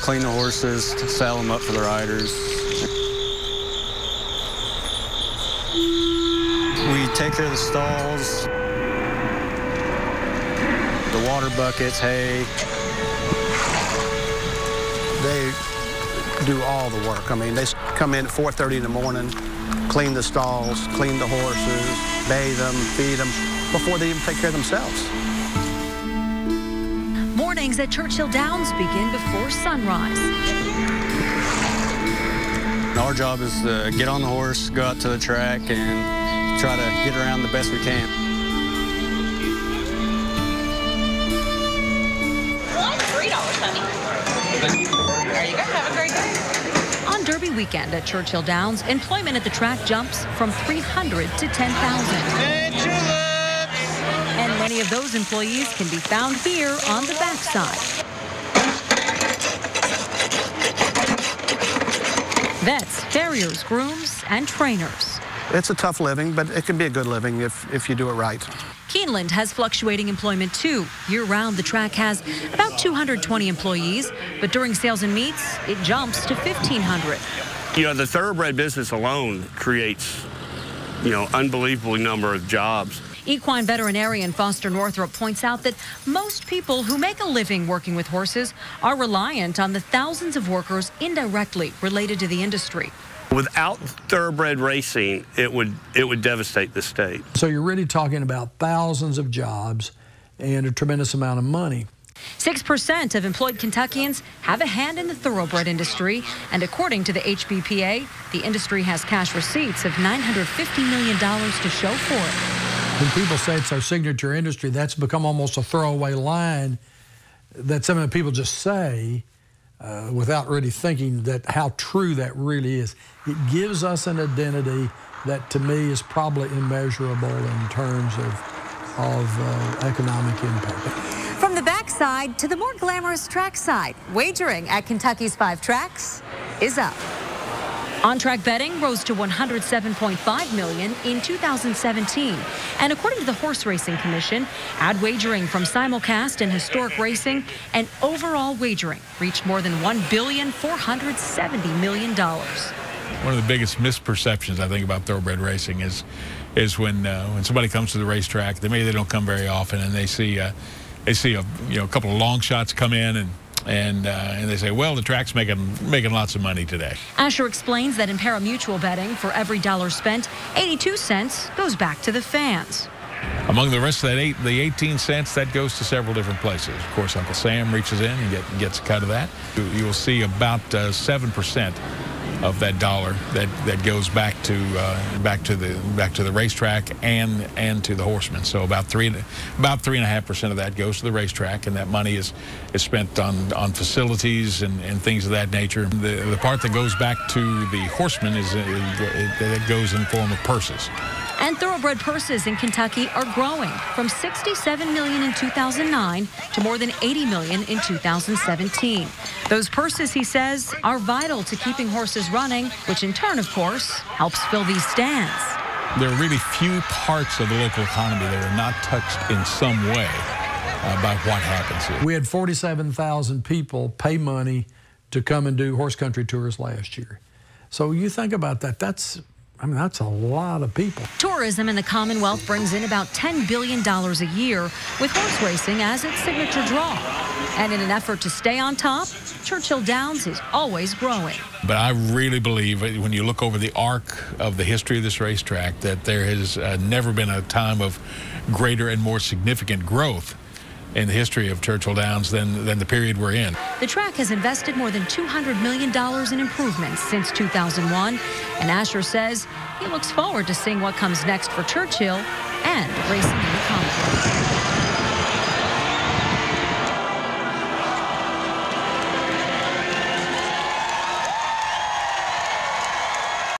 clean the horses, saddle them up for the riders. We take care of the stalls, the water buckets, hay. They do all the work. I mean, they come in at 4:30 in the morning, clean the stalls, clean the horses, bathe them, feed them, before they even take care of themselves. Mornings at Churchill Downs begin before sunrise. Our job is to get on the horse, go out to the track, and try to get around the best we can. $3, honey. There you go. Have a great day. On Derby weekend at Churchill Downs, employment at the track jumps from 300 to 10,000. And many of those employees can be found here on the backside. Vets, farriers, grooms, and trainers. It's a tough living, but it can be a good living if you do it right. Keeneland has fluctuating employment too. Year-round, the track has about 220 employees, but during sales and meets, it jumps to 1,500. You know, the thoroughbred business alone creates, unbelievable number of jobs. Equine veterinarian Foster Northrop points out that most people who make a living working with horses are reliant on the thousands of workers indirectly related to the industry. Without thoroughbred racing, it would devastate the state. So you're really talking about thousands of jobs and a tremendous amount of money. 6% of employed Kentuckians have a hand in the thoroughbred industry, and according to the HBPA, the industry has cash receipts of $950 million to show for it. When people say it's our signature industry, that's become almost a throwaway line that some of the people just say without really thinking that how true that really is. It gives us an identity that to me is probably immeasurable in terms of economic impact. From the backside to the more glamorous trackside, wagering at Kentucky's 5 tracks is up. On-track betting rose to $107.5 million in 2017. And according to the Horse Racing Commission, ad wagering from simulcast and historic racing and overall wagering reached more than $1,470 million. One of the biggest misperceptions, I think, about thoroughbred racing is when somebody comes to the racetrack, maybe they don't come very often, and they see a couple of long shots come in and they say, well, the track's making lots of money today. Asher explains that in pari-mutuel betting, for every dollar spent, 82 cents goes back to the fans. Among the rest of that, the 18 cents, that goes to several different places. Of course, Uncle Sam reaches in and gets a cut of that. You will see about 7% of that dollar that goes back to the racetrack and to the horsemen. So about 3.5% of that goes to the racetrack, and that money is spent on facilities and things of that nature. The part that goes back to the horsemen it goes in the form of purses. And thoroughbred purses in Kentucky are growing from $67 million in 2009 to more than $80 million in 2017. Those purses, he says, are vital to keeping horses running, which in turn, of course, helps fill these stands. There are really few parts of the local economy that are not touched in some way by what happens here. We had 47,000 people pay money to come and do horse country tours last year. So you think about that, that's a lot of people. Tourism in the Commonwealth brings in about $10 billion a year, with horse racing as its signature draw. And in an effort to stay on top, Churchill Downs is always growing. But I really believe when you look over the arc of the history of this racetrack that there has never been a time of greater and more significant growth in the history of Churchill Downs than the period we're in. The track has invested more than $200 million in improvements since 2001, and Asher says he looks forward to seeing what comes next for Churchill and racing in the Commonwealth.